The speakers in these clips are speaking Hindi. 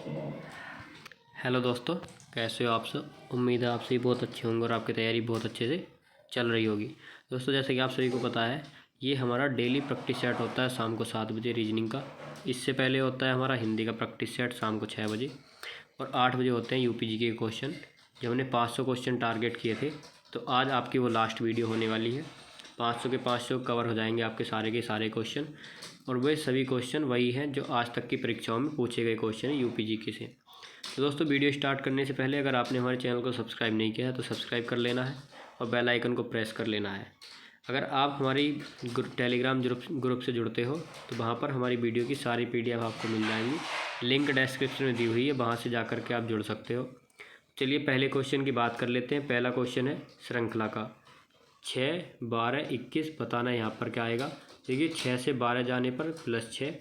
हेलो दोस्तों, कैसे हो आप सब। उम्मीद है आप सभी बहुत अच्छे होंगे और आपकी तैयारी बहुत अच्छे से चल रही होगी। दोस्तों, जैसे कि आप सभी को पता है, ये हमारा डेली प्रैक्टिस सेट होता है शाम को 7 बजे रीजनिंग का। इससे पहले होता है हमारा हिंदी का प्रैक्टिस सेट शाम को 6 बजे, और 8 बजे होते हैं यूपीजी के क्वेश्चन। जब हमने 500 क्वेश्चन टारगेट किए थे, तो आज आपकी वो लास्ट वीडियो होने वाली है। 500 के 500 कवर हो जाएंगे आपके सारे के सारे क्वेश्चन, और वे सभी क्वेश्चन वही हैं जो आज तक की परीक्षाओं में पूछे गए क्वेश्चन हैं यूपीजी के से। तो दोस्तों, वीडियो स्टार्ट करने से पहले अगर आपने हमारे चैनल को सब्सक्राइब नहीं किया है तो सब्सक्राइब कर लेना है और बेल आइकन को प्रेस कर लेना है। अगर आप हमारी टेलीग्राम ग्रुप से जुड़ते हो तो वहाँ पर हमारी वीडियो की सारी PDF आपको मिल जाएंगी। लिंक डिस्क्रिप्शन में दी हुई है, वहाँ से जा कर के आप जुड़ सकते हो। चलिए पहले क्वेश्चन की बात कर लेते हैं। पहला क्वेश्चन है श्रृंखला का 6, 12, 21 बताना है यहाँ पर क्या आएगा। देखिए 6 से 12 जाने पर +6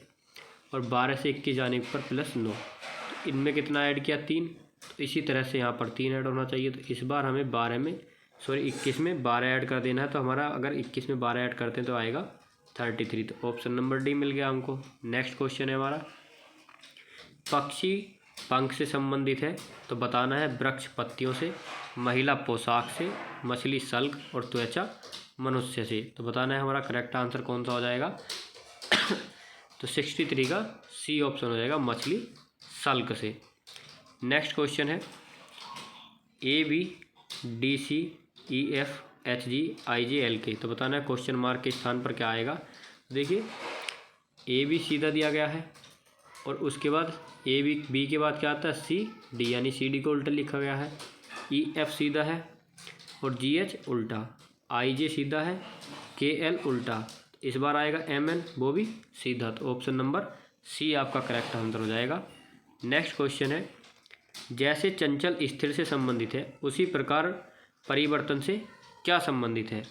और 12 से 21 जाने पर +9। इनमें कितना ऐड किया 3, तो इसी तरह से यहाँ पर 3 ऐड होना चाहिए। तो इस बार हमें 21 में 12 ऐड कर देना है। तो हमारा अगर 21 में 12 ऐड करते हैं तो आएगा 33। तो ऑप्शन नंबर डी मिल गया हमको। नेक्स्ट क्वेश्चन है हमारा, पक्षी पंख से संबंधित है तो बताना है वृक्ष पत्तियों से, महिला पोशाक से, मछली सल्क और त्वचा मनुष्य से। तो बताना है हमारा करेक्ट आंसर कौन सा हो जाएगा। तो 63 का सी ऑप्शन हो जाएगा, मछली सल्क से। नेक्स्ट क्वेश्चन है ABDCEFHGIJLK। तो बताना है क्वेश्चन मार्क के स्थान पर क्या आएगा। देखिए AB सीधा दिया गया है और उसके बाद B के बाद क्या आता है CD, यानी CD को उल्टा लिखा गया है। EF सीधा है और GH उल्टा, IJ सीधा है, KL उल्टा। इस बार आएगा MN, वो भी सीधा। तो ऑप्शन नंबर सी आपका करेक्ट आंसर हो जाएगा। नेक्स्ट क्वेश्चन है, जैसे चंचल स्थिर से संबंधित है उसी प्रकार परिवर्तन से क्या संबंधित है।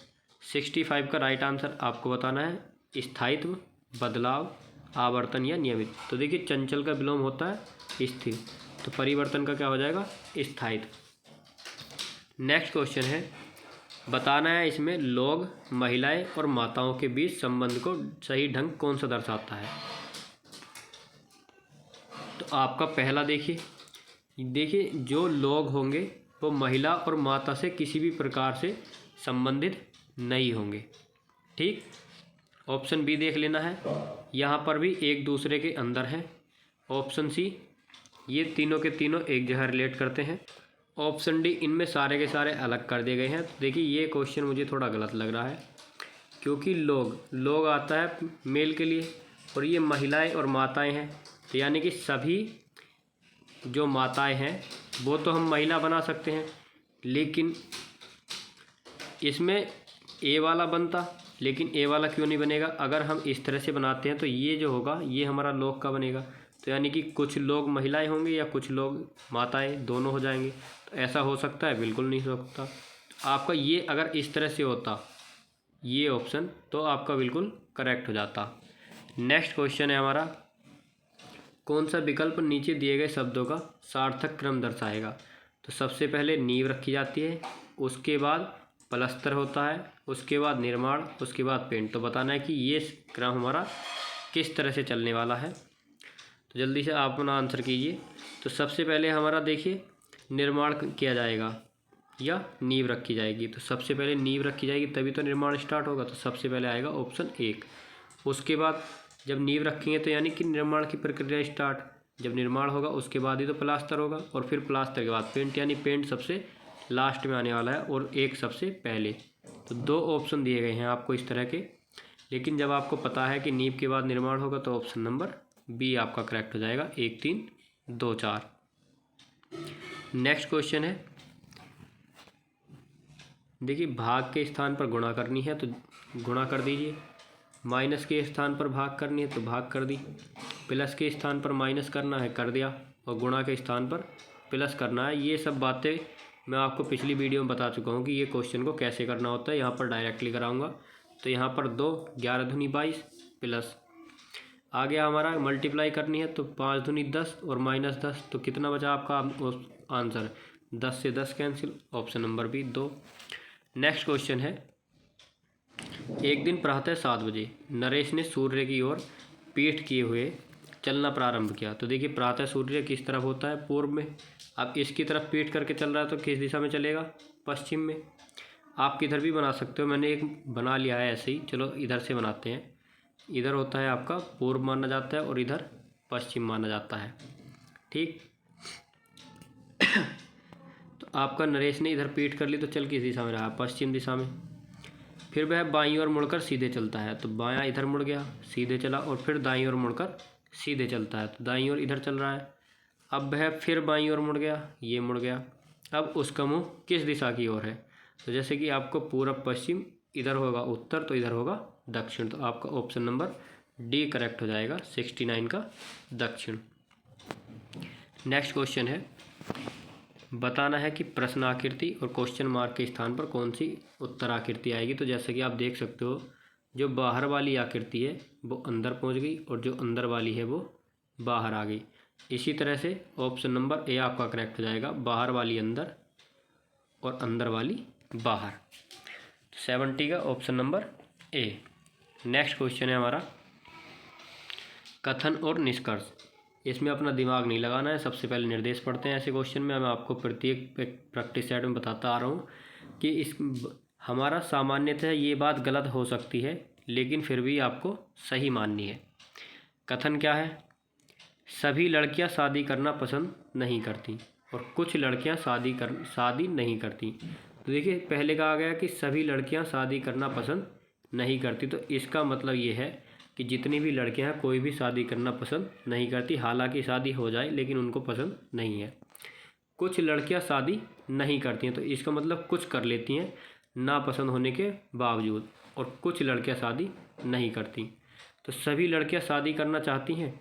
65 का राइट आंसर आपको बताना है स्थायित्व, बदलाव, आवर्तन या नियमित। तो देखिए चंचल का विलोम होता है स्थिर, तो परिवर्तन का क्या हो जाएगा स्थायित्व। नेक्स्ट क्वेश्चन है, बताना है इसमें लोग, महिलाएं और माताओं के बीच संबंध को सही ढंग कौन सा दर्शाता है। तो आपका पहला देखिए जो लोग होंगे वो महिला और माता से किसी भी प्रकार से संबंधित नहीं होंगे। ठीक, ऑप्शन बी देख लेना है, यहाँ पर भी एक दूसरे के अंदर है। ऑप्शन सी, ये तीनों के तीनों एक जगह रिलेट करते हैं। ऑप्शन डी, इनमें सारे के सारे अलग कर दिए गए हैं। तो देखिए ये क्वेश्चन मुझे थोड़ा गलत लग रहा है, क्योंकि लोग आता है मेल के लिए और ये महिलाएं और माताएं हैं। तो यानी कि सभी जो माताएं हैं वो तो हम महिला बना सकते हैं, लेकिन इसमें ए वाला बनता, लेकिन ए वाला क्यों नहीं बनेगा। अगर हम इस तरह से बनाते हैं तो ये जो होगा ये हमारा लोग का बनेगा। तो यानी कि कुछ लोग महिलाएं होंगे या कुछ लोग माताएं, दोनों हो जाएंगे। तो ऐसा हो सकता है, बिल्कुल नहीं हो सकता। आपका ये अगर इस तरह से होता ये ऑप्शन, तो आपका बिल्कुल करेक्ट हो जाता। नेक्स्ट क्वेश्चन है हमारा, कौन सा विकल्प नीचे दिए गए शब्दों का सार्थक क्रम दर्शाएगा। तो सबसे पहले नींव रखी जाती है, उसके बाद प्लस्तर होता है, उसके बाद निर्माण, उसके बाद पेंट। तो बताना है कि ये क्रम हमारा किस तरह से चलने वाला है। तो जल्दी से आप अपना आंसर कीजिए। तो सबसे पहले हमारा देखिए निर्माण किया जाएगा या नींव रखी जाएगी। तो सबसे पहले नींव रखी जाएगी तभी तो निर्माण स्टार्ट होगा। तो सबसे पहले आएगा ऑप्शन 1। उसके बाद जब नींव रखेंगे तो यानी कि निर्माण की प्रक्रिया स्टार्ट। जब निर्माण होगा उसके बाद ही तो प्लास्टर होगा, और फिर प्लास्टर के बाद पेंट, यानी पेंट सबसे लास्ट में आने वाला है और एक सबसे पहले। तो 2 ऑप्शन दिए गए हैं आपको इस तरह के, लेकिन जब आपको पता है कि नींव के बाद निर्माण होगा तो ऑप्शन नंबर बी आपका करेक्ट हो जाएगा, 1, 3, 2, 4। नेक्स्ट क्वेश्चन है, देखिए भाग के स्थान पर गुणा करनी है तो गुणा कर दीजिए, माइनस के स्थान पर भाग करनी है तो भाग कर दी, प्लस के स्थान पर माइनस करना है कर दिया, और गुणा के स्थान पर प्लस करना है। ये सब बातें मैं आपको पिछली वीडियो में बता चुका हूँ कि ये क्वेश्चन को कैसे करना होता है। यहाँ पर डायरेक्टली कराऊंगा। तो यहाँ पर 2, 11 दूनी 22 प्लस आ गया हमारा, मल्टीप्लाई करनी है तो 5 दूनी 10 और -10। तो कितना बचा आपका आंसर, 10 से 10 cancel, option number B 2। Next question है, एक दिन प्रातः 7 बजे नरेश ने सूर्य की ओर पीठ किए हुए चलना प्रारंभ किया। तो देखिए प्रातः सूर्य किस तरफ होता है, पूर्व में। अब इसकी तरफ पीठ करके चल रहा है तो किस दिशा में चलेगा, पश्चिम में। आप किधर भी बना सकते हो, मैंने एक बना लिया है ऐसे ही। चलो इधर से बनाते हैं। इधर होता है आपका पूर्व माना जाता है और इधर पश्चिम माना जाता है, ठीक। तो आपका नरेश ने इधर पीठ कर ली तो चल किस दिशा में रहा, पश्चिम दिशा में। फिर वह बाईं ओर मुड़कर सीधे चलता है, तो बायां इधर मुड़ गया, सीधे चला, और फिर दाईं ओर मुड़कर सीधे चलता है, तो दाईं ओर इधर चल रहा है। अब वह फिर बाईं ओर मुड़ गया, ये मुड़ गया। अब उसका मुंह किस दिशा की ओर है, तो जैसे कि आपको पूरब पश्चिम, इधर होगा उत्तर तो इधर होगा दक्षिण। तो आपका ऑप्शन नंबर डी करेक्ट हो जाएगा, 69 का दक्षिण। नेक्स्ट क्वेश्चन है, बताना है कि प्रश्न आकृति और क्वेश्चन मार्क के स्थान पर कौन सी उत्तर आकृति आएगी। तो जैसे कि आप देख सकते हो, जो बाहर वाली आकृति है वो अंदर पहुंच गई और जो अंदर वाली है वो बाहर आ गई। इसी तरह से ऑप्शन नंबर ए आपका करेक्ट हो जाएगा, बाहर वाली अंदर और अंदर वाली बाहर। 70 का option number A. Next question है हमारा, कथन और निष्कर्ष। इसमें अपना दिमाग नहीं लगाना है, सबसे पहले निर्देश पढ़ते हैं। ऐसे क्वेश्चन में मैं आपको प्रत्येक प्रैक्टिस सेट में बताता आ रहा हूँ कि इस हमारा सामान्यतः ये बात गलत हो सकती है, लेकिन फिर भी आपको सही माननी है। कथन क्या है, सभी लड़कियां शादी करना पसंद नहीं करती और कुछ लड़कियां शादी नहीं करती। तो देखिए पहले कहा गया कि सभी लड़कियां शादी करना पसंद नहीं करती, तो इसका मतलब ये है कि जितनी भी लड़कियां हैं कोई भी शादी करना पसंद नहीं करती, हालांकि शादी हो जाए लेकिन उनको पसंद नहीं है। कुछ लड़कियां शादी नहीं करती हैं, तो इसका मतलब कुछ कर लेती हैं ना पसंद होने के बावजूद, और कुछ लड़कियां शादी नहीं करती। तो सभी लड़कियां शादी करना चाहती हैं,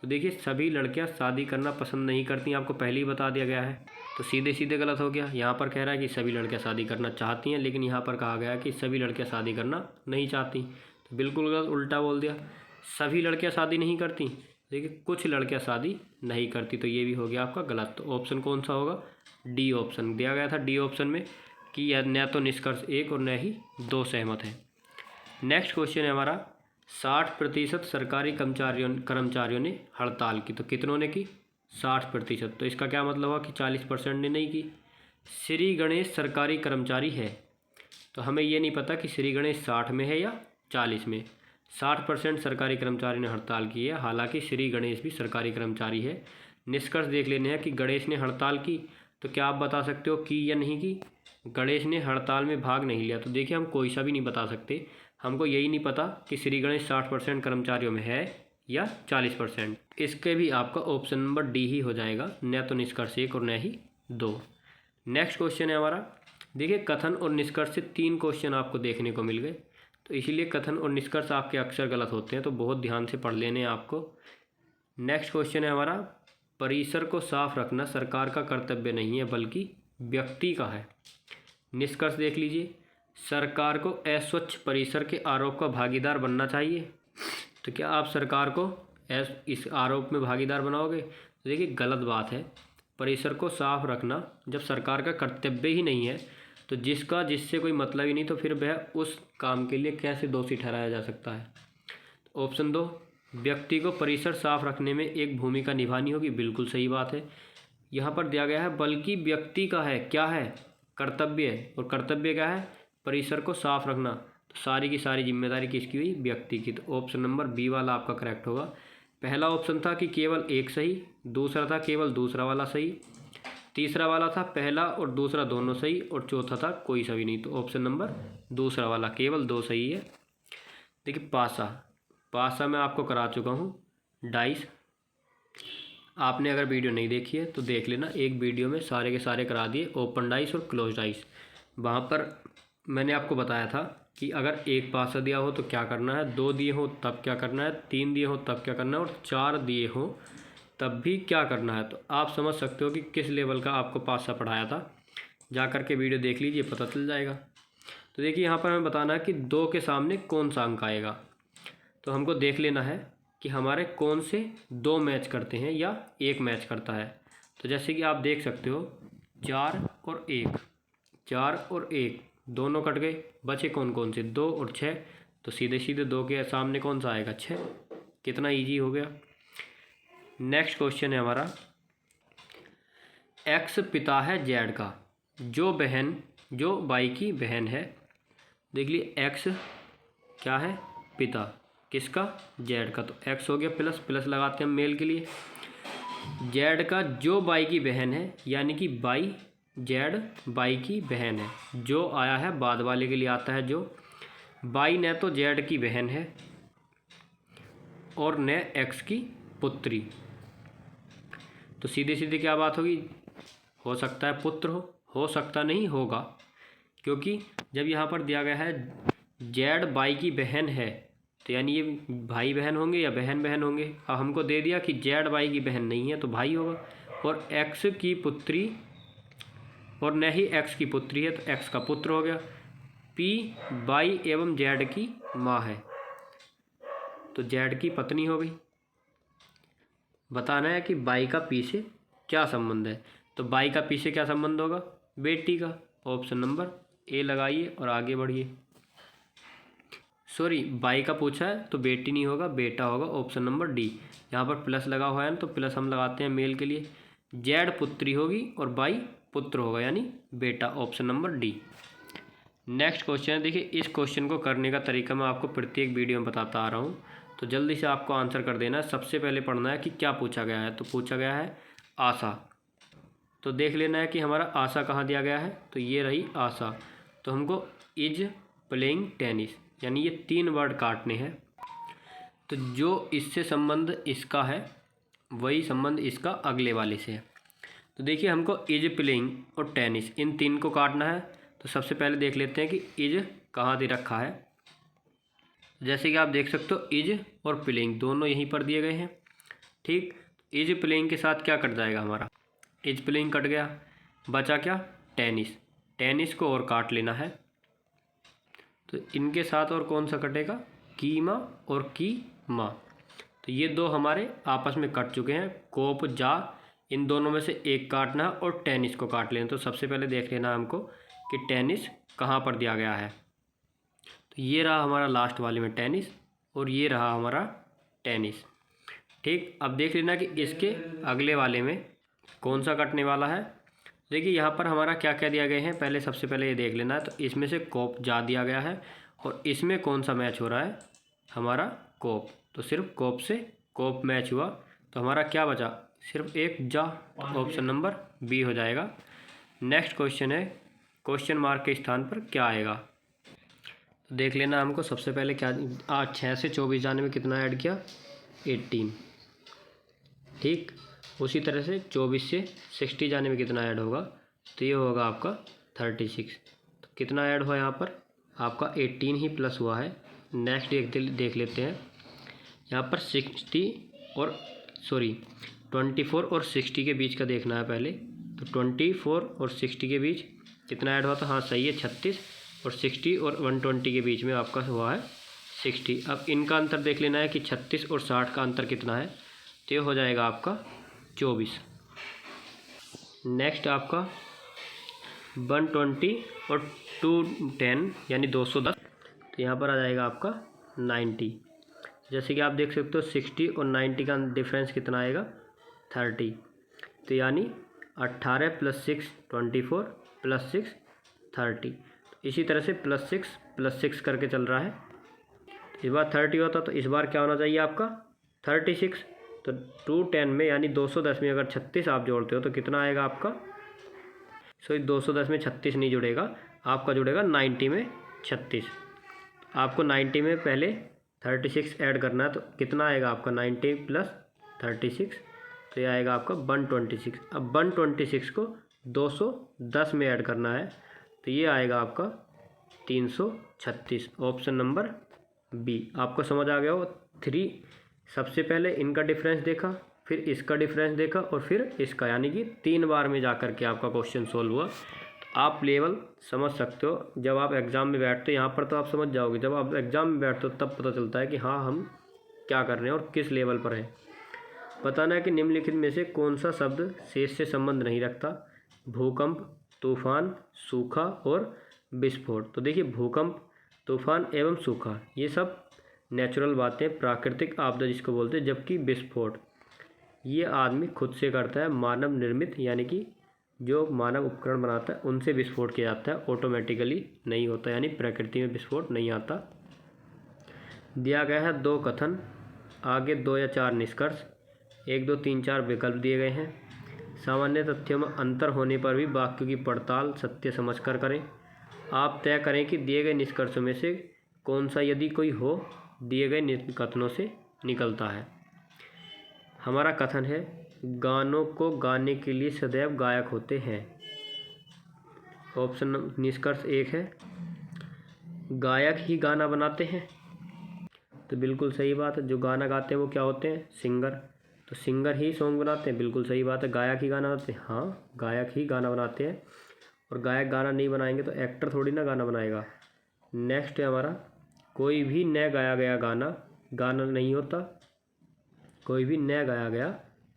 तो देखिए सभी लड़कियां शादी करना पसंद नहीं करती, आपको पहले ही बता दिया गया है, तो सीधे सीधे गलत हो गया। यहाँ पर कह रहा है कि सभी लड़कियां शादी करना चाहती हैं, लेकिन यहाँ पर कहा गया है कि सभी लड़कियां शादी करना नहीं चाहती, तो बिल्कुल गलत, उल्टा बोल दिया। सभी लड़कियां शादी नहीं करती, देखिए कुछ लड़कियां शादी नहीं करती, तो ये भी हो गया आपका गलत। तो ऑप्शन कौन सा होगा, डी ऑप्शन दिया गया था, डी ऑप्शन में कि यह न तो निष्कर्ष 1 और न ही 2 सहमत है। नेक्स्ट क्वेश्चन है हमारा, 60% सरकारी कर्मचारियों ने हड़ताल की, तो कितनों ने की, 60%। तो इसका क्या मतलब हुआ कि 40% ने नहीं की। श्री गणेश सरकारी कर्मचारी है, तो हमें ये नहीं पता कि श्री गणेश 60 में है या 40 में। 60% सरकारी कर्मचारी ने हड़ताल की है, हालांकि श्री गणेश भी सरकारी कर्मचारी है। निष्कर्ष देख लेने हैं कि गणेश ने हड़ताल की, तो क्या आप बता सकते हो की या नहीं की। गणेश ने हड़ताल में भाग नहीं लिया, तो देखिए हम कोई सा भी नहीं बता सकते, हमको यही नहीं पता कि श्री गणेश 60% कर्मचारियों में है या 40%। इसके भी आपका ऑप्शन नंबर डी ही हो जाएगा, न तो निष्कर्ष 1 और न ही 2। नेक्स्ट क्वेश्चन है हमारा, देखिए कथन और निष्कर्ष से 3 क्वेश्चन आपको देखने को मिल गए, तो इसीलिए कथन और निष्कर्ष आपके अक्सर गलत होते हैं, तो बहुत ध्यान से पढ़ लेने हैं आपको। नेक्स्ट क्वेश्चन है हमारा, परिसर को साफ रखना सरकार का कर्तव्य नहीं है बल्कि व्यक्ति का है। निष्कर्ष देख लीजिए, सरकार को अस्वच्छ परिसर के आरोप का भागीदार बनना चाहिए, तो क्या आप सरकार को इस आरोप में भागीदार बनाओगे, तो देखिए गलत बात है। परिसर को साफ रखना जब सरकार का कर्तव्य ही नहीं है, तो जिससे कोई मतलब ही नहीं, तो फिर वह उस काम के लिए कैसे दोषी ठहराया जा सकता है। ऑप्शन 2, व्यक्ति को परिसर साफ रखने में एक भूमिका निभानी होगी, बिल्कुल सही बात है। यहाँ पर दिया गया है बल्कि व्यक्ति का है, क्या है, कर्तव्य है, और कर्तव्य क्या है, परिसर को साफ रखना, तो सारी की सारी जिम्मेदारी किसकी हुई, व्यक्ति की। तो ऑप्शन नंबर बी वाला आपका करेक्ट होगा। पहला ऑप्शन था कि केवल एक सही, दूसरा था केवल दूसरा वाला सही, तीसरा वाला था पहला और दूसरा दोनों सही, और चौथा था कोई सही नहीं। तो ऑप्शन नंबर दूसरा वाला केवल 2 सही है। देखिए पासा मैं आपको करा चुका हूँ डाइस, आपने अगर वीडियो नहीं देखी है तो देख लेना, एक वीडियो में सारे के सारे करा दिए, ओपन डाइस और क्लोज डाइस। वहाँ पर मैंने आपको बताया था कि अगर एक पासा दिया हो तो क्या करना है, 2 दिए हो तब क्या करना है, 3 दिए हो तब क्या करना है, और 4 दिए हो तब भी क्या करना है। तो आप समझ सकते हो कि किस लेवल का आपको पासा पढ़ाया था, जा कर के वीडियो देख लीजिए, पता चल जाएगा। तो देखिए यहाँ पर हमें बताना है कि 2 के सामने कौन सा अंक आएगा, तो हमको देख लेना है कि हमारे कौन से 2 मैच करते हैं या 1 मैच करता है। तो जैसे कि आप देख सकते हो 4 और 1, 4 और 1 दोनों कट गए, बचे कौन कौन से, 2 और 6, तो सीधे सीधे 2 के सामने कौन सा आएगा, 6। कितना ईजी हो गया। नेक्स्ट क्वेश्चन है हमारा, एक्स पिता है जेड का, जो बाई की बहन है। देख लीजिए एक्स क्या है, पिता, किसका, जेड का, तो एक्स हो गया प्लस प्लस लगाते हैं हम मेल के लिए। जेड का जो बाई की बहन है, यानी कि बाई, जेड बाई की बहन है। जो आया है बाद वाले के लिए आता है जो। बाई न तो जेड की बहन है और न एक्स की पुत्री, तो सीधे सीधे क्या बात होगी, हो सकता है पुत्र हो सकता नहीं, होगा, क्योंकि जब यहाँ पर दिया गया है जेड बाई की बहन है, तो यानी ये भाई बहन होंगे या बहन बहन होंगे। अब हमको दे दिया कि जेड बाई की बहन नहीं है तो भाई होगा, और एक्स की पुत्री, और न ही एक्स की पुत्री है तो एक्स का पुत्र हो गया। पी बाई एवं जेड की माँ है, तो जेड की पत्नी हो गई। बताना है कि बाई का पी से क्या संबंध है, तो बाई का पी से क्या संबंध होगा, बेटी का। ऑप्शन नंबर ए लगाइए और आगे बढ़िए। सॉरी, बाई का पूछा है तो बेटी नहीं होगा, बेटा होगा, ऑप्शन नंबर डी। यहाँ पर प्लस लगा हुआ है ना, तो प्लस हम लगाते हैं मेल के लिए। जेड पुत्री होगी और बाई पुत्र होगा, यानी बेटा, option number D. Next question है, देखिए इस क्वेश्चन को करने का तरीका मैं आपको प्रत्येक वीडियो में बताता आ रहा हूँ, तो जल्दी से आपको आंसर कर देना है। सबसे पहले पढ़ना है कि क्या पूछा गया है, तो पूछा गया है आशा, तो देख लेना है कि हमारा आशा कहाँ दिया गया है, तो ये रही आशा। तो हमको इज प्लेइंग टेनिस, यानी ये 3 वर्ड काटने हैं, तो जो इससे संबंध इसका है वही संबंध इसका अगले वाले से है। तो देखिए हमको इज प्लेइंग और टेनिस इन 3 को काटना है, तो सबसे पहले देख लेते हैं कि इज कहाँ दे रखा है। जैसे कि आप देख सकते हो इज और प्लेइंग दोनों यहीं पर दिए गए हैं, ठीक। इज प्लेइंग के साथ क्या कट जाएगा हमारा, इज प्लेइंग कट गया, बचा क्या, टेनिस। टेनिस को और काट लेना है, तो इनके साथ और कौन सा कटेगा, कीमा और की माँ, तो ये 2 हमारे आपस में कट चुके हैं। कोप जा, इन दोनों में से एक काटना है और टेनिस को काट लेना। तो सबसे पहले देख लेना है हमको कि टेनिस कहाँ पर दिया गया है, तो ये रहा हमारा लास्ट वाले में टेनिस, और ये रहा हमारा टेनिस, ठीक। अब देख लेना कि इसके अगले वाले में कौन सा कटने वाला है। देखिए यहाँ पर हमारा क्या क्या दिया गए हैं, पहले सबसे पहले ये देख लेना है। तो इसमें से कोप जा दिया गया है, और इसमें कौन सा मैच हो रहा है, हमारा कोप, तो सिर्फ कोप से कोप मैच हुआ, तो हमारा क्या बचा, सिर्फ एक जा, ऑप्शन नंबर बी हो जाएगा। नेक्स्ट क्वेश्चन है, क्वेश्चन मार्क के स्थान पर क्या आएगा, तो देख लेना हमको। सबसे पहले क्या, आज 6 से 24 जाने में कितना ऐड किया, 18, ठीक। उसी तरह से 24 से 60 जाने में कितना ऐड होगा, तो ये होगा आपका 36। तो कितना ऐड हुआ यहाँ पर, आपका 18 ही प्लस हुआ है। नेक्स्ट देख लेते हैं, यहाँ पर 24 और 60 के बीच का देखना है पहले। तो 24 और 60 के बीच कितना ऐड हुआ था, हाँ सही है 36, और 60 और 120 के बीच में आपका हुआ है 60। अब इनका अंतर देख लेना है कि 36 और 60 का अंतर कितना है, तो ये हो जाएगा आपका 24। नेक्स्ट आपका 120 और 210 यानी 210, तो यहाँ पर आ जाएगा आपका 90। जैसे कि आप देख सकते हो 60 और 90 का डिफरेंस कितना आएगा, 30, तो यानी 18 + 6 24 + 6 30। इसी तरह से +6 करके चल रहा है। इस बार 30 होता तो इस बार क्या होना चाहिए आपका 36। तो 210 में यानी 210 में अगर 36 आप जोड़ते हो तो कितना आएगा आपका, सॉरी 210 में 36 नहीं जुड़ेगा, आपका जुड़ेगा 90 में 36। आपको 90 में पहले 36 ऐड करना है, तो कितना आएगा आपका 90 + 36, तो ये आएगा आपका 126। अब 126 को 210 में ऐड करना है, तो ये आएगा आपका 336, ऑप्शन नंबर बी। आपको समझ आ गया हो। 3 सबसे पहले इनका डिफरेंस देखा, फिर इसका डिफरेंस देखा, और फिर इसका, यानी कि 3 बार में जाकर के आपका क्वेश्चन सोल्व हुआ। आप लेवल समझ सकते हो। जब आप एग्ज़ाम में बैठते हो यहाँ पर तो आप समझ जाओगे, जब आप एग्ज़ाम में बैठते हो तब पता चलता है कि हाँ हम क्या कर रहे हैं और किस लेवल पर हैं। बताना है कि निम्नलिखित में से कौन सा शब्द शेष से संबंध नहीं रखता, भूकंप, तूफान, सूखा और विस्फोट। तो देखिए भूकंप, तूफान एवं सूखा ये सब नेचुरल बातें, प्राकृतिक आपदा जिसको बोलते हैं, जबकि विस्फोट ये आदमी खुद से करता है, मानव निर्मित यानी कि जो मानव उपकरण बनाता है उनसे विस्फोट किया जाता है, ऑटोमेटिकली नहीं होता, यानी प्रकृति में विस्फोट नहीं आता। दिया गया है 2 कथन, आगे 2 या 4 निष्कर्ष, 1 2 3 4 विकल्प दिए गए हैं। सामान्य तथ्यों में अंतर होने पर भी वाक्यों की पड़ताल सत्य समझकर करें। आप तय करें कि दिए गए निष्कर्षों में से कौन सा, यदि कोई हो, दिए गए कथनों से निकलता है। हमारा कथन है, गानों को गाने के लिए सदैव गायक होते हैं। ऑप्शन निष्कर्ष 1 है, गायक ही गाना बनाते हैं। तो बिल्कुल सही बात है, जो गाना गाते हैं वो क्या होते हैं, सिंगर। तो सिंगर ही सॉन्ग बनाते हैं, बिल्कुल सही बात है। गायक ही गाना बनाते हैं, हाँ गायक ही गाना बनाते हैं। और गायक गाना नहीं बनाएंगे तो एक्टर थोड़ी ना गाना बनाएगा। नेक्स्ट है हमारा, कोई भी न गाया गया गाना गाना नहीं होता। कोई भी न गाया गया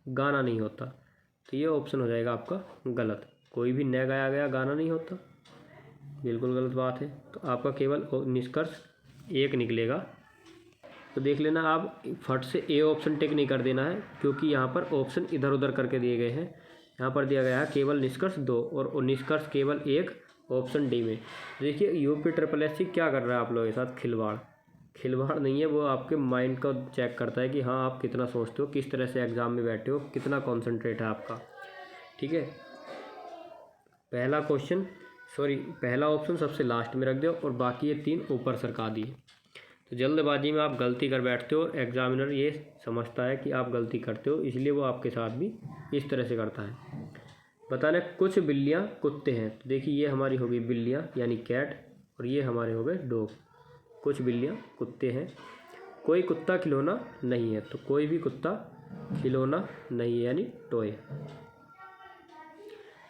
गाना नहीं होता, तो ये ऑप्शन हो जाएगा आपका गलत। कोई भी न गाया गया गाना नहीं होता, बिल्कुल गलत बात है। तो आपका केवल निष्कर्ष 1 निकलेगा। तो देख लेना, आप फट से ए ऑप्शन टिक नहीं कर देना है, क्योंकि यहाँ पर ऑप्शन इधर उधर करके दिए गए हैं। यहाँ पर दिया गया है केवल निष्कर्ष 2 और निष्कर्ष केवल 1 ऑप्शन डी में। देखिए UP SSS क्या कर रहा है आप लोगों के साथ, खिलवाड़ नहीं है, वो आपके माइंड को चेक करता है कि हाँ आप कितना सोचते हो, किस तरह से एग्ज़ाम में बैठे हो, कितना कॉन्सेंट्रेट है आपका। ठीक है, पहला ऑप्शन सबसे लास्ट में रख दो और बाकी ये 3 ऊपर सरका दिए। तो जल्दबाजी में आप गलती कर बैठते हो, एग्जामिनर ये समझता है कि आप गलती करते हो, इसलिए वो आपके साथ भी इस तरह से करता है। बताना, कुछ बिल्लियाँ कुत्ते हैं। तो देखिए ये हमारी हो गई बिल्लियाँ यानी कैट, और ये हमारे हो गए डॉग। कुछ बिल्लियाँ कुत्ते हैं। कोई कुत्ता खिलौना नहीं है, तो कोई भी कुत्ता खिलौना नहीं है यानी टॉय।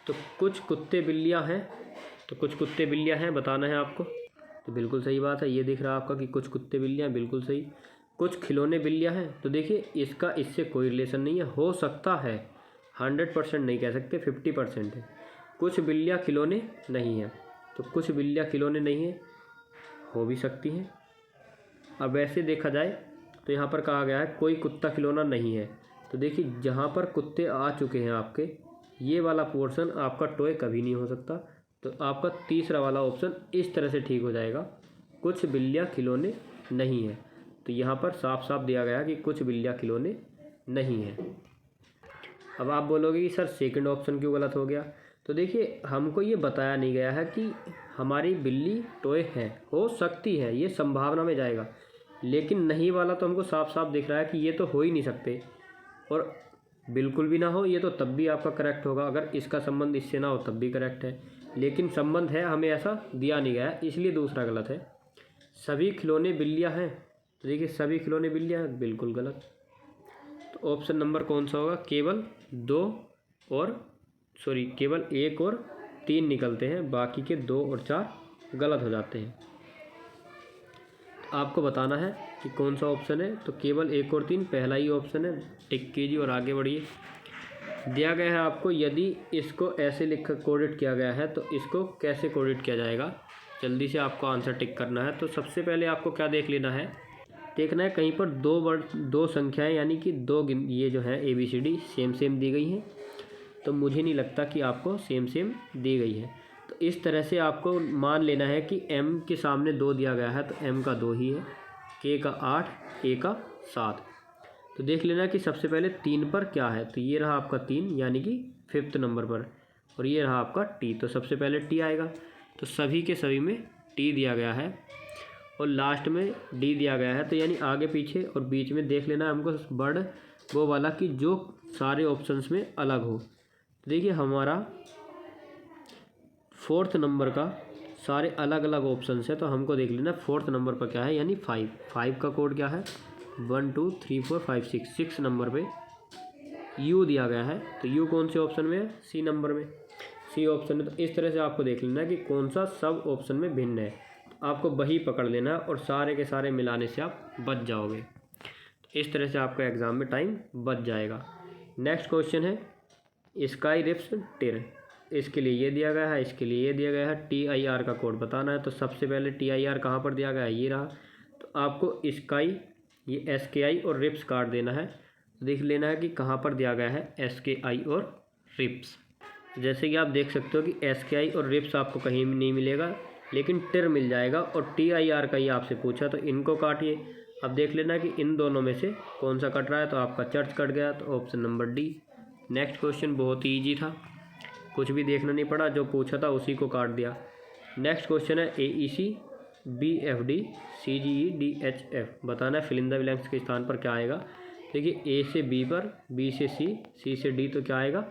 तो कुछ कुत्ते बिल्लियाँ हैं, तो कुछ कुत्ते बिल्लियाँ हैं बताना है आपको। तो बिल्कुल सही बात है, ये दिख रहा है आपका कि कुछ कुत्ते बिल्लियाँ, बिल्कुल सही। कुछ खिलौने बिल्लियाँ हैं, तो देखिए इसका इससे कोई रिलेशन नहीं है, हो सकता है, 100% नहीं कह सकते, 50% है। कुछ बिल्लियाँ खिलौने नहीं हैं, तो कुछ बिल्लियाँ खिलौने नहीं हैं, हो भी सकती हैं। अब ऐसे देखा जाए तो यहाँ पर कहा गया है कोई कुत्ता खिलौना नहीं है, तो देखिए जहाँ पर कुत्ते आ चुके हैं आपके, ये वाला पोर्शन आपका टॉय कभी नहीं हो सकता। तो आपका तीसरा वाला ऑप्शन इस तरह से ठीक हो जाएगा, कुछ बिल्लियाँ खिलौने नहीं हैं। तो यहाँ पर साफ साफ दिया गया कि कुछ बिल्लियाँ खिलौने नहीं हैं। अब आप बोलोगे कि सर सेकंड ऑप्शन क्यों गलत हो गया, तो देखिए हमको ये बताया नहीं गया है कि हमारी बिल्ली टॉय है, हो सकती है, ये संभावना में जाएगा। लेकिन नहीं वाला तो हमको साफ साफ दिख रहा है कि ये तो हो ही नहीं सकते, और बिल्कुल भी ना हो ये तो तब भी आपका करेक्ट होगा। अगर इसका संबंध इससे ना हो तब भी करेक्ट है, लेकिन संबंध है, हमें ऐसा दिया नहीं गया है, इसलिए दूसरा गलत है। सभी खिलौने बिल्लियाँ हैं, तो देखिए सभी खिलौने बिल्लियाँ हैं, बिल्कुल गलत। तो ऑप्शन नंबर कौन सा होगा, केवल 1 और 3 निकलते हैं, बाकी के 2 और 4 गलत हो जाते हैं। आपको बताना है कि कौन सा ऑप्शन है, तो केवल 1 और 3 पहला ही ऑप्शन है, टिक कीजिए और आगे बढ़िए। दिया गया है आपको, यदि इसको ऐसे लिख कोडिट किया गया है तो इसको कैसे कोडिट किया जाएगा, जल्दी से आपको आंसर टिक करना है। तो सबसे पहले आपको क्या देख लेना है, देखना है कहीं पर 2 संख्याएं यानी कि 2 ये जो है ABCD सेम दी गई हैं, तो मुझे नहीं लगता कि आपको सेम दी गई है। तो इस तरह से आपको मान लेना है कि M के सामने 2 दिया गया है, तो M का 2 ही है, K का 8, A का 7। तो देख लेना कि सबसे पहले 3 पर क्या है, तो ये रहा आपका 3 यानी कि 5th नंबर पर, और ये रहा आपका T, तो सबसे पहले T आएगा। तो सभी के सभी में T दिया गया है और लास्ट में D दिया गया है, तो यानी आगे पीछे और बीच में देख लेना हमको वर्ड वो वाला कि जो सारे ऑप्शंस में अलग हो। तो देखिए हमारा 4th नंबर का सारे अलग अलग ऑप्शंस है, तो हमको देख लेना 4th नंबर पर क्या है, यानी 5 का कोड क्या है, 1 2 3 4 5 6 नंबर पे U दिया गया है। तो U कौन से ऑप्शन में है, C नंबर में, C ऑप्शन में। तो इस तरह से आपको देख लेना है कि कौन सा सब ऑप्शन में भिन्न है, आपको वही पकड़ लेना है और सारे के सारे मिलाने से आप बच जाओगे। तो इस तरह से आपका एग्ज़ाम में टाइम बच जाएगा। नेक्स्ट क्वेश्चन है स्काई रिप्स टिर, इसके लिए ये दिया गया है, इसके लिए ये दिया गया है। TIR का कोड बताना है, तो सबसे पहले TIR कहाँ पर दिया गया है, ये रहा। तो आपको स्काई, ये SKI और रिप्स काट देना है। देख लेना है कि कहाँ पर दिया गया है SKI और रिप्स। जैसे कि आप देख सकते हो कि SKI और रिप्स आपको कहीं भी नहीं मिलेगा, लेकिन टिर मिल जाएगा और TIR का ही आपसे पूछा, तो इनको काटिए। अब देख लेना कि इन दोनों में से कौन सा कट रहा है, तो आपका चर्च कट गया, तो option number D. Next question बहुत ही ईजी था, कुछ भी देखना नहीं पड़ा, जो पूछा था उसी को काट दिया। नेक्स्ट क्वेश्चन है AEC BFD CGE DHF। बताना है फिल इन द ब्लैंक्स के स्थान पर क्या आएगा। देखिए A से B पर, B से C से D, तो क्या आएगा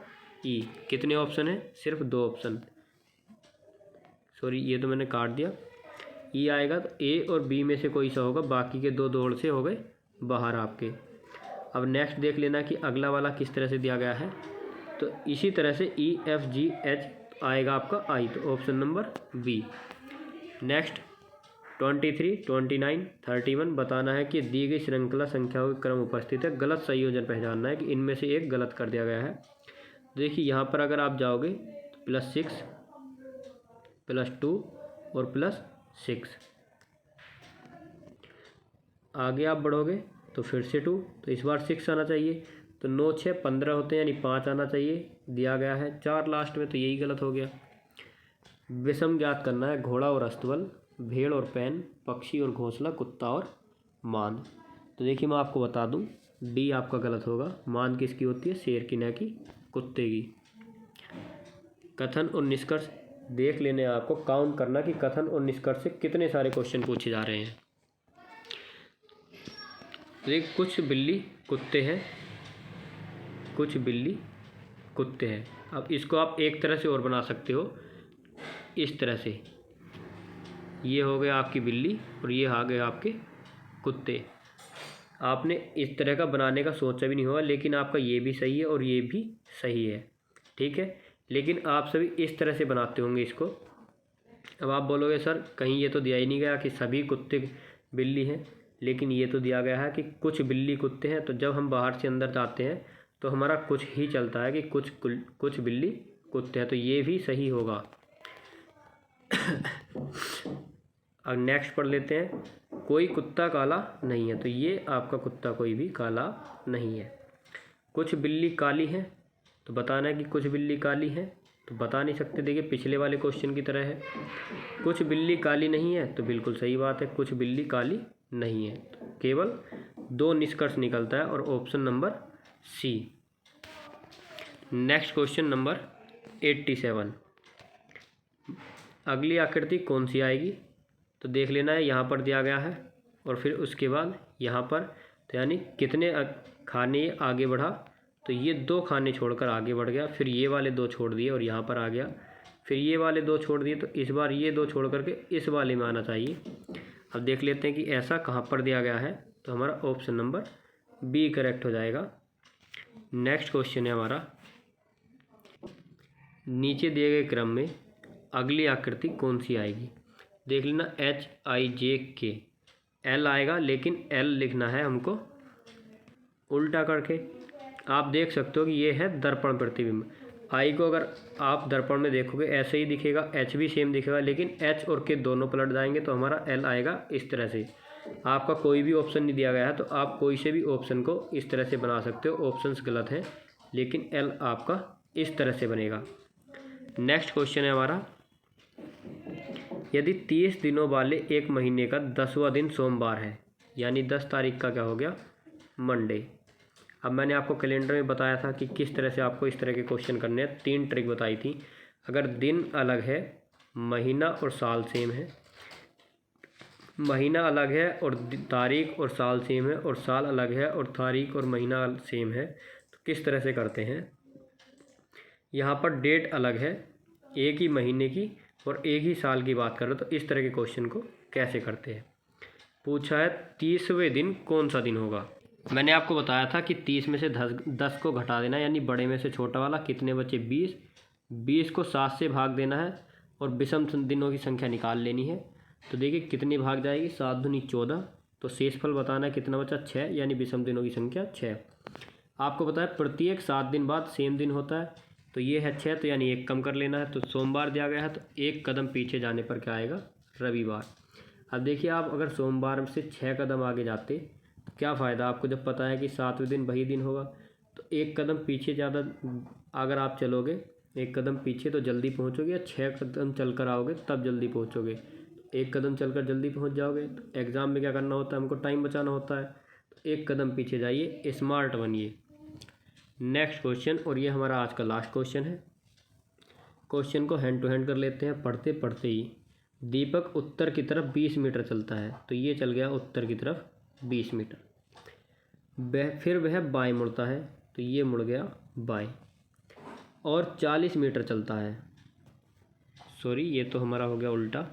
E। कितने ऑप्शन है, सिर्फ 2 ऑप्शन, सॉरी ये तो मैंने काट दिया। E आएगा, तो A और B में से कोई सा होगा, बाकी के 2 दौड़ से हो गए बाहर आपके। अब नेक्स्ट देख लेना कि अगला वाला किस तरह से दिया गया है, तो इसी तरह से EFGH आएगा आपका I, तो ऑप्शन नंबर B। नेक्स्ट 23, 29, 31 बताना है कि दी गई श्रृंखला संख्याओं के क्रम उपस्थित है, गलत संयोजन पहचानना है कि इनमें से एक गलत कर दिया गया है। देखिए यहाँ पर अगर आप जाओगे तो +6 +2 और +6, आगे आप बढ़ोगे तो फिर से 2, तो इस बार 6 आना चाहिए, तो 9 6 15 होते हैं, यानी 5 आना चाहिए, दिया गया है 4 लास्ट में, तो यही गलत हो गया। विषम ज्ञात करना है, घोड़ा और अस्तबल, भेड़ और पैन, पक्षी और घोंसला, कुत्ता और मांद। तो देखिए मैं आपको बता दूं, डी आपका गलत होगा। मांद किसकी होती है, शेर की, न कि कुत्ते की। कथन और निष्कर्ष देख लेने, आपको काउंट करना कि कथन और निष्कर्ष से कितने सारे क्वेश्चन पूछे जा रहे हैं। देख, कुछ बिल्ली कुत्ते हैं, कुछ बिल्ली कुत्ते हैं। अब इसको आप एक तरह से और बना सकते हो, इस तरह से, ये हो गया आपकी बिल्ली और ये आ गए आपके कुत्ते। आपने इस तरह का बनाने का सोचा भी नहीं होगा, लेकिन आपका ये भी सही है और ये भी सही है, ठीक है। लेकिन आप सभी इस तरह से बनाते होंगे इसको। अब आप बोलोगे सर कहीं ये तो दिया ही नहीं गया कि सभी कुत्ते बिल्ली हैं, लेकिन ये तो दिया गया है कि कुछ बिल्ली कुत्ते हैं। तो जब हम बाहर से अंदर जाते हैं तो हमारा कुछ ही चलता है कि कुछ बिल्ली कुत्ते हैं, तो ये भी सही होगा। अब नेक्स्ट पढ़ लेते हैं, कोई कुत्ता काला नहीं है, तो ये आपका कुत्ता कोई भी काला नहीं है। कुछ बिल्ली काली हैं, तो बताना है कि कुछ बिल्ली काली है, तो बता नहीं सकते। देखिए पिछले वाले क्वेश्चन की तरह है, कुछ बिल्ली काली नहीं है, तो बिल्कुल सही बात है, कुछ बिल्ली काली नहीं है। तो केवल 2 निष्कर्ष निकलता है और option number C. Next question number 87, अगली आकृति कौन सी आएगी, तो देख लेना है, यहाँ पर दिया गया है और फिर उसके बाद यहाँ पर, तो यानी कितने खाने आगे बढ़ा, तो ये 2 खाने छोड़कर आगे बढ़ गया, फिर ये वाले 2 छोड़ दिए और यहाँ पर आ गया, फिर ये वाले 2 छोड़ दिए, तो इस बार ये 2 छोड़ करके इस वाले में आना चाहिए। अब देख लेते हैं कि ऐसा कहाँ पर दिया गया है, तो हमारा ऑप्शन नंबर बी करेक्ट हो जाएगा। नेक्स्ट क्वेश्चन है हमारा, नीचे दिए गए क्रम में अगली आकृति कौन सी आएगी। देख लेना, HIJK, L आएगा, लेकिन L लिखना है हमको उल्टा करके। आप देख सकते हो कि ये है दर्पण प्रतिबिंब। I को अगर आप दर्पण में देखोगे ऐसे ही दिखेगा, H भी सेम दिखेगा, लेकिन H और K दोनों पलट जाएंगे, तो हमारा L आएगा इस तरह से। आपका कोई भी ऑप्शन नहीं दिया गया है, तो आप कोई से भी ऑप्शन को इस तरह से बना सकते हो। ऑप्शंस गलत हैं, लेकिन L आपका इस तरह से बनेगा। नेक्स्ट क्वेश्चन है हमारा, यदि 30 दिनों वाले एक महीने का 10वां दिन सोमवार है, यानी 10 तारीख का क्या हो गया, मंडे। अब मैंने आपको कैलेंडर में बताया था कि किस तरह से आपको इस तरह के क्वेश्चन करने हैं, 3 ट्रिक बताई थी। अगर दिन अलग है, महीना और साल सेम है, महीना अलग है और तारीख और साल सेम है, और साल अलग है और तारीख और महीना सेम है, तो किस तरह से करते हैं। यहाँ पर डेट अलग है, एक ही महीने की और एक ही साल की बात कर रहे हो, तो इस तरह के क्वेश्चन को कैसे करते हैं। पूछा है 30वें दिन कौन सा दिन होगा। मैंने आपको बताया था कि 30 में से 10 को घटा देना, यानी बड़े में से छोटा वाला, कितने बचे 20, 20 को 7 से भाग देना है और विषम दिनों की संख्या निकाल लेनी है। तो देखिए कितनी भाग जाएगी, 7 दूनी 14, तो शेषफल बताना है कितना बचा, 6, यानी विषम दिनों की संख्या 6। आपको पता है प्रत्येक 7 दिन बाद सेम दिन होता है, तो ये है 6, तो यानी 1 कम कर लेना है, तो सोमवार दिया गया है, तो 1 कदम पीछे जाने पर क्या आएगा, रविवार। अब देखिए आप अगर सोमवार से 6 कदम आगे जाते तो क्या फ़ायदा आपको जब पता है कि 7वें दिन वही दिन होगा। तो एक कदम पीछे ज़्यादा अगर आप चलोगे, एक कदम पीछे तो जल्दी पहुँचोगे, या 6 कदम चल कर आओगे तब जल्दी पहुँचोगे। एक कदम चलकर जल्दी पहुँच जाओगे। तो एग्ज़ाम में क्या करना होता है, हमको टाइम बचाना होता है। तो एक कदम पीछे जाइए, स्मार्ट बनिए। नेक्स्ट क्वेश्चन, और ये हमारा आज का लास्ट क्वेश्चन है। क्वेश्चन को हैंड टू हैंड कर लेते हैं। पढ़ते पढ़ते ही दीपक उत्तर की तरफ 20 मीटर चलता है। तो ये चल गया उत्तर की तरफ 20 मीटर। फिर वह बाएं मुड़ता है। तो ये मुड़ गया बाएं। और 40 मीटर चलता है। सॉरी, ये तो हमारा हो गया उल्टा।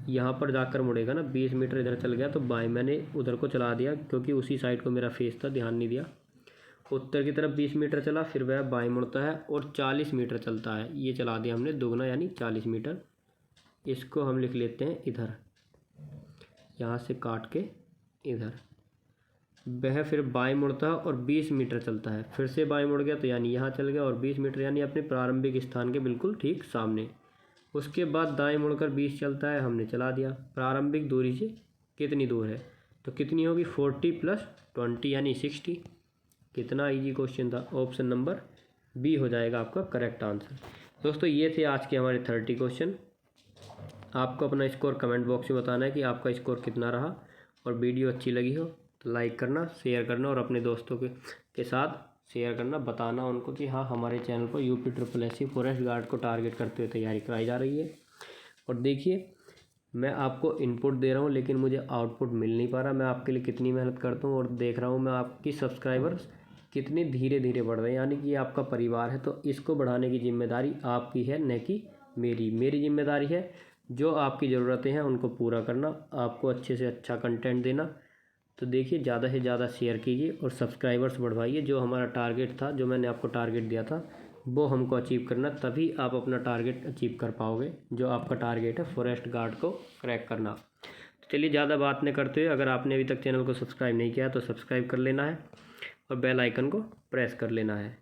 यहाँ पर जाकर मुड़ेगा ना, 20 मीटर इधर चल गया तो बाएं, मैंने उधर को चला दिया क्योंकि उसी साइड को मेरा फेस था, ध्यान नहीं दिया। उत्तर की तरफ 20 मीटर चला, फिर वह बाएं मुड़ता है और 40 मीटर चलता है। ये चला दिया हमने दोगुना, यानी 40 मीटर। इसको हम लिख लेते हैं इधर, यहाँ से काट के इधर। वह फिर बाएं मुड़ता है और 20 मीटर चलता है। फिर से बाएं मुड़ गया तो यानी यहाँ चल गया और 20 मीटर, यानी अपने प्रारंभिक स्थान के बिल्कुल ठीक सामने। उसके बाद दाएं मुड़कर 20 चलता है, हमने चला दिया। प्रारंभिक दूरी से कितनी दूर है, तो कितनी होगी 40 + 20 यानी 60। कितना इजी क्वेश्चन था। ऑप्शन नंबर बी हो जाएगा आपका करेक्ट आंसर। दोस्तों ये थे आज के हमारे 30 क्वेश्चन। आपको अपना स्कोर कमेंट बॉक्स में बताना है कि आपका स्कोर कितना रहा। और वीडियो अच्छी लगी हो तो लाइक करना, शेयर करना और अपने दोस्तों के साथ शेयर करना। बताना उनको कि हाँ, हमारे चैनल पर UP SSC फॉरेस्ट गार्ड को टारगेट करते हुए तैयारी कराई जा रही है। और देखिए, मैं आपको इनपुट दे रहा हूँ लेकिन मुझे आउटपुट मिल नहीं पा रहा। मैं आपके लिए कितनी मेहनत करता हूँ और देख रहा हूँ मैं आपकी सब्सक्राइबर्स कितने धीरे धीरे बढ़ रहे हैं, यानी कि ये आपका परिवार है। तो इसको बढ़ाने की जिम्मेदारी आपकी है, न कि मेरी जिम्मेदारी है। जो आपकी ज़रूरतें हैं उनको पूरा करना, आपको अच्छे से अच्छा कंटेंट देना। तो देखिए, ज़्यादा से ज़्यादा शेयर कीजिए और सब्सक्राइबर्स बढ़वाइए। जो हमारा टारगेट था, जो मैंने आपको टारगेट दिया था, वो हमको अचीव करना, तभी आप अपना टारगेट अचीव कर पाओगे। जो आपका टारगेट है फॉरेस्ट गार्ड को क्रैक करना। तो चलिए, ज़्यादा बात नहीं करते हुए, अगर आपने अभी तक चैनल को सब्सक्राइब नहीं किया तो सब्सक्राइब कर लेना है और बेल आइकन को प्रेस कर लेना है।